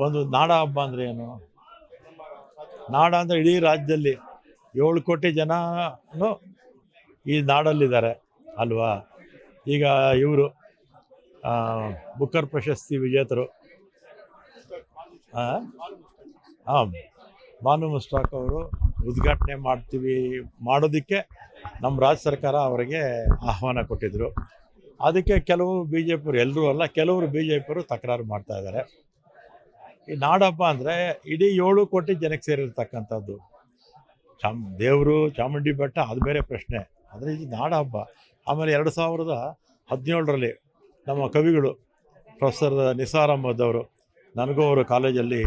ಒಂದು ನಾಡ ಹಬ್ಬ ಅಂದರೆ ಏನು? ನಾಡ ಅಂದರೆ ಇಡೀ ರಾಜ್ಯದಲ್ಲಿ 7 ಕೋಟಿ ಜನನು ಈ ನಾಡಲ್ಲಿದ್ದಾರೆ ಅಲ್ವಾ. ಈಗ ಇವರು ಬುಕ್ಕರ್ ಪ್ರಶಸ್ತಿ ವಿಜೇತರು ಬಾನು ಮುಸ್ತಾಕ್ ಅವರು ಉದ್ಘಾಟನೆ ಮಾಡೋದಕ್ಕೆ ನಮ್ಮ ರಾಜ್ಯ ಸರ್ಕಾರ ಅವರಿಗೆ ಆಹ್ವಾನ ಕೊಟ್ಟಿದ್ದರು. ಅದಕ್ಕೆ ಕೆಲವು ಬಿ ಜೆ ಪಿಯವರು, ಎಲ್ಲರೂ ಅಲ್ಲ, ಕೆಲವರು ಬಿ ಜೆ ಪಿಯವರು ತಕರಾರು ಮಾಡ್ತಾ ಇದ್ದಾರೆ. ಈ ನಾಡಹಬ್ಬ ಅಂದರೆ ಇಡೀ 7 ಕೋಟಿ ಜನಕ್ಕೆ ಸೇರಿರ್ತಕ್ಕಂಥದ್ದು. ದೇವರು ಚಾಮುಂಡಿ ಬೆಟ್ಟ ಅದು ಬೇರೆ ಪ್ರಶ್ನೆ, ಆದರೆ ಇದು ನಾಡಹಬ್ಬ. ಆಮೇಲೆ 2017ರಲ್ಲಿ ನಮ್ಮ ಕವಿಗಳು ಪ್ರೊಫೆಸರ್ ನಿಸಾರ್ ಅಹಮದ್ ಅವರು, ನನಗೂ ಅವರು ಕಾಲೇಜಲ್ಲಿ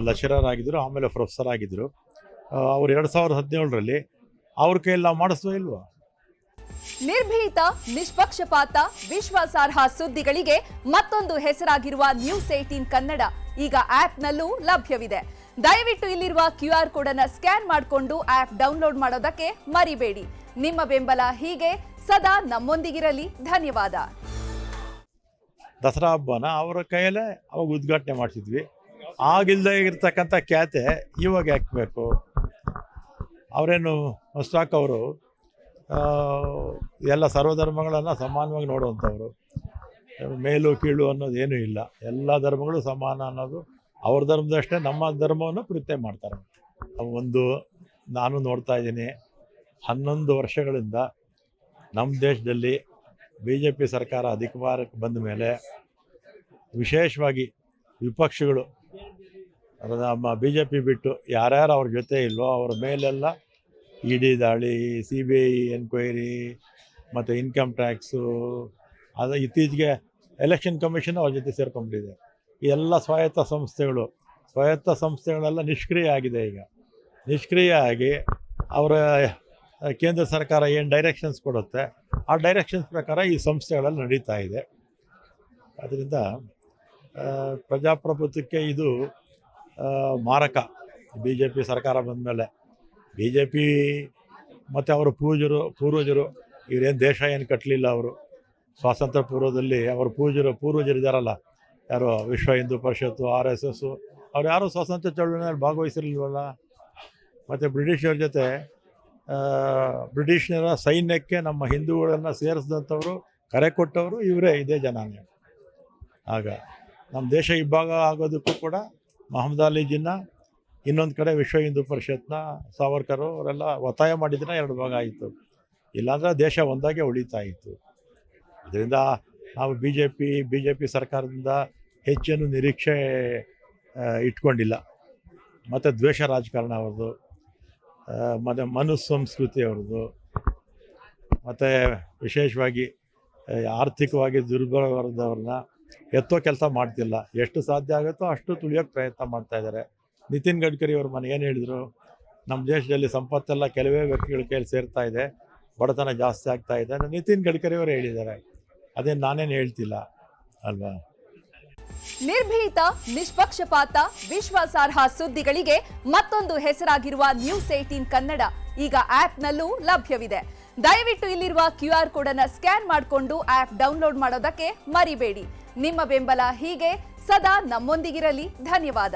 ಲೆಕ್ಚರರ್ ಆಗಿದ್ದರು, ಆಮೇಲೆ ಪ್ರೊಫೆಸರ್ ಆಗಿದ್ದರು. ಅವರು 2017ರಲ್ಲಿ ಅವ್ರ ಕೈಯಲ್ಲಿ ನಾವು ಮಾಡಿಸ್ಲೋ ಇಲ್ವಾ? ನಿರ್ಭೀತ, ನಿಷ್ಪಕ್ಷಪಾತ, ವಿಶ್ವಾಸಾರ್ಹ ಸುದ್ದಿಗಳಿಗೆ ಮತ್ತೊಂದು ಹೆಸರಾಗಿರುವ News18 ಕನ್ನಡ ಈಗ ಆಪ್ನಲ್ಲೂ ಲಭ್ಯವಿದೆ. ದಯವಿಟ್ಟು ಇಲ್ಲಿರುವ QR ಕೋಡ್ ಅನ್ನು ಸ್ಕ್ಯಾನ್ ಮಾಡಿಕೊಂಡು ಆಪ್ ಡೌನ್ಲೋಡ್ ಮಾಡೋದಕ್ಕೆ ಮರಿಬೇಡಿ. ನಿಮ್ಮ ಬೆಂಬಲ ಹೀಗೆ ಸದಾ ನಮ್ಮೊಂದಿಗಿರಲಿ. ಧನ್ಯವಾದ. ದಸರಾ ಹಬ್ಬನ ಅವರ ಕೈಯಲ್ಲೇ ಅವಾಗ ಉದ್ಘಾಟನೆ ಮಾಡ್ತಿದ್ವಿ. ಆಗಿಲ್ಲದೆ ಇರ್ತಕ್ಕಂಥ ಖ್ಯಾತೆ ಇವಾಗ ಹಾಕಬೇಕು. ಅವರೇನು ಮುಸ್ತಾಕ್ ಅವರು ಎಲ್ಲ ಸರ್ವಧರ್ಮಗಳನ್ನು ಸಮಾನವಾಗಿ ನೋಡುವಂಥವ್ರು. ಮೇಲು ಕೀಳು ಅನ್ನೋದು ಏನೂ ಇಲ್ಲ, ಎಲ್ಲ ಧರ್ಮಗಳು ಸಮಾನ ಅನ್ನೋದು ಅವ್ರ ಧರ್ಮದಷ್ಟೇ ನಮ್ಮ ಧರ್ಮವನ್ನು ಪ್ರೀತಿ ಮಾಡ್ತಾರೆ. ಒಂದು ನಾನು ನೋಡ್ತಾ ಇದ್ದೀನಿ, 11 ವರ್ಷಗಳಿಂದ ನಮ್ಮ ದೇಶದಲ್ಲಿ ಬಿ ಜೆ ಪಿ ಸರ್ಕಾರ ಅಧಿಕಾರಕ್ಕೆ ಬಂದ ಮೇಲೆ ವಿಶೇಷವಾಗಿ ವಿಪಕ್ಷಗಳು ನಮ್ಮ ಬಿ ಜೆ ಪಿ ಬಿಟ್ಟು ಯಾರ್ಯಾರು ಅವ್ರ ಜೊತೆ ಇಲ್ವೋ ಅವ್ರ ಮೇಲೆಲ್ಲ ಇ.ಡಿ. ದಾಳಿ, CBI ಎನ್ಕ್ವೈರಿ ಮತ್ತು ಇನ್ಕಮ್ ಟ್ಯಾಕ್ಸು, ಅದು ಇತ್ತೀಚೆಗೆ ಎಲೆಕ್ಷನ್ ಕಮಿಷನ್ ಅವ್ರ ಜೊತೆ ಸೇರ್ಕೊಂಡ್ಬಿಟ್ಟಿದೆ. ಈ ಎಲ್ಲ ಸ್ವಾಯತ್ತ ಸಂಸ್ಥೆಗಳೆಲ್ಲ ನಿಷ್ಕ್ರಿಯ ಆಗಿದೆ. ಈಗ ನಿಷ್ಕ್ರಿಯ ಆಗಿ ಅವರ ಕೇಂದ್ರ ಸರ್ಕಾರ ಏನು ಡೈರೆಕ್ಷನ್ಸ್ ಕೊಡುತ್ತೆ ಆ ಡೈರೆಕ್ಷನ್ಸ್ ಪ್ರಕಾರ ಈ ಸಂಸ್ಥೆಗಳೆಲ್ಲ ನಡೀತಾ ಇದೆ. ಅದರಿಂದ ಪ್ರಜಾಪ್ರಭುತ್ವಕ್ಕೆ ಇದು ಮಾರಕ. ಬಿ ಜೆ ಪಿ ಸರ್ಕಾರ ಬಂದ ಮೇಲೆ ಬಿ ಜೆ ಪಿ ಮತ್ತು ಅವರ ಪೂರ್ವಜರು ಇವರೇನು ದೇಶ ಏನು ಕಟ್ಟಲಿಲ್ಲ. ಅವರು ಸ್ವಾತಂತ್ರ್ಯ ಪೂರ್ವದಲ್ಲಿ ಅವರ ಪೂರ್ವಜರಿದ್ದಾರಲ್ಲ, ಯಾರೋ ವಿಶ್ವ ಹಿಂದೂ ಪರಿಷತ್ತು, RSS, ಅವ್ರು ಯಾರೂ ಸ್ವಾತಂತ್ರ್ಯ ಚಳವಳಿಯಲ್ಲಿ ಭಾಗವಹಿಸಿರಲಿಲ್ವಲ್ಲ. ಮತ್ತು ಬ್ರಿಟಿಷರ ಜೊತೆ ಬ್ರಿಟಿಷರ ಸೈನ್ಯಕ್ಕೆ ನಮ್ಮ ಹಿಂದೂಗಳನ್ನು ಸೇರಿಸಿದಂಥವರು, ಕರೆ ಕೊಟ್ಟವರು ಇವರೇ, ಇದೇ ಜನಾಂಗ. ಆಗ ನಮ್ಮ ದೇಶ ಇಬ್ಬಾಗ ಆಗೋದಕ್ಕೂ ಕೂಡ ಮೊಹಮ್ಮದ್ ಅಲಿ ಜಿನ್ನಾ, ಇನ್ನೊಂದು ಕಡೆ ವಿಶ್ವ ಹಿಂದೂ ಪರಿಷತ್ನ ಸಾವರ್ಕರು ಅವರೆಲ್ಲ ಒತ್ತಾಯ ಮಾಡಿದ್ರೆ 2 ಭಾಗ ಆಯಿತು. ಇಲ್ಲಾಂದರೆ ದೇಶ ಒಂದಾಗೆ ಉಳಿತಾ ಇತ್ತು. ಅದರಿಂದ ನಾವು ಬಿ ಜೆ ಪಿ ಸರ್ಕಾರದಿಂದ ಹೆಚ್ಚೇನು ನಿರೀಕ್ಷೆ ಇಟ್ಕೊಂಡಿಲ್ಲ. ಮತ್ತು ದ್ವೇಷ ರಾಜಕಾರಣ ಅವ್ರದ್ದು, ಮತ್ತು ಮನುಸಂಸ್ಕೃತಿ ಅವ್ರದ್ದು, ಮತ್ತು ವಿಶೇಷವಾಗಿ ಆರ್ಥಿಕವಾಗಿ ದುರ್ಬಲವಾದವ್ರನ್ನ ಎತ್ತೋ ಕೆಲಸ ಮಾಡ್ತಿಲ್ಲ. ಎಷ್ಟು ಸಾಧ್ಯ ಆಗುತ್ತೋ ಅಷ್ಟು ತುಳಿಯೋಕ್ಕೆ ಪ್ರಯತ್ನ ಮಾಡ್ತಾಯಿದ್ದಾರೆ. ನಿತಿನ್ ಗಡ್ಕರಿ ಅವ್ರ ಮನೆ ಏನು ಹೇಳಿದರು, ನಮ್ಮ ದೇಶದಲ್ಲಿ ಸಂಪತ್ತೆಲ್ಲ ಕೆಲವೇ ವ್ಯಕ್ತಿಗಳ ಕೈಯಲ್ಲಿ ಸೇರ್ತಾ ಇದೆ, ಬಡತನ ಜಾಸ್ತಿ ಆಗ್ತಾ ಇದೆ. ನಿತಿನ್ ಗಡ್ಕರಿ ಅವರು ಹೇಳಿದ್ದಾರೆ, ಅದೇನು ನಾನೇನು ಹೇಳ್ತಿಲ್ಲ ಅಲ್ವಾ. ನಿರ್ಭೀತ, ನಿಷ್ಪಕ್ಷಪಾತ, ವಿಶ್ವಾಸಾರ್ಹ ಸುದ್ದಿಗಳಿಗೆ ಮತ್ತೊಂದು ಹೆಸರಾಗಿರುವ News18 ಕನ್ನಡ ಈಗ ಆಪ್ನಲ್ಲೂ ಲಭ್ಯವಿದೆ. ದಯವಿಟ್ಟು ಇಲ್ಲಿರುವ QR ಕೋಡ್ ಅನ್ನು ಸ್ಕ್ಯಾನ್ ಮಾಡಿಕೊಂಡು ಆಪ್ ಡೌನ್ಲೋಡ್ ಮಾಡೋದಕ್ಕೆ ಮರಿಬೇಡಿ. ನಿಮ್ಮ ಬೆಂಬಲ ಹೀಗೆ ಸದಾ ನಮ್ಮೊಂದಿಗಿರಲಿ. ಧನ್ಯವಾದ.